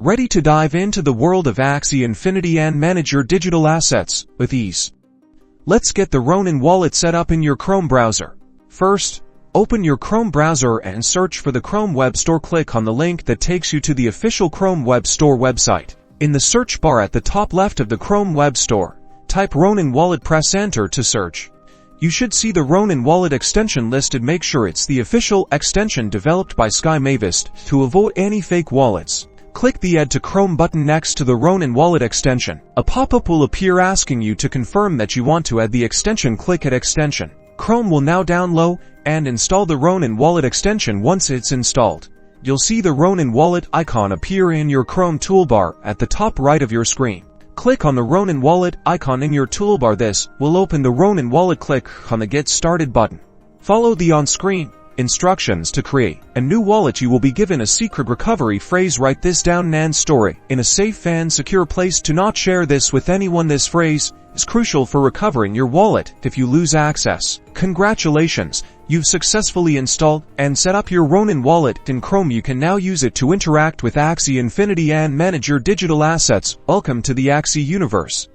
Ready to dive into the world of Axie Infinity and manage your digital assets with ease? Let's get the Ronin wallet set up in your Chrome browser. First, open your Chrome browser and search for the Chrome Web Store. Click on the link that takes you to the official Chrome Web Store website. In the search bar at the top left of the Chrome Web Store, type Ronin wallet, press enter to search. You should see the Ronin wallet extension listed. Make sure it's the official extension developed by SkyMavis to avoid any fake wallets. Click the Add to Chrome button next to the Ronin wallet extension. A pop-up will appear asking you to confirm that you want to add the extension. Click Add Extension. Chrome will now download and install the Ronin wallet extension. Once it's installed, you'll see the Ronin wallet icon appear in your Chrome toolbar at the top right of your screen. Click on the Ronin wallet icon in your toolbar. This will open the Ronin wallet. Click on the Get Started button. Follow the on-screen instructions to create a new wallet. You will be given a secret recovery phrase. Write this down and store it in a safe and secure place. Do not share this with anyone. This phrase is crucial for recovering your wallet if you lose access. Congratulations! You've successfully installed and set up your Ronin wallet in Chrome. You can now use it to interact with Axie Infinity and manage your digital assets. Welcome to the Axie universe.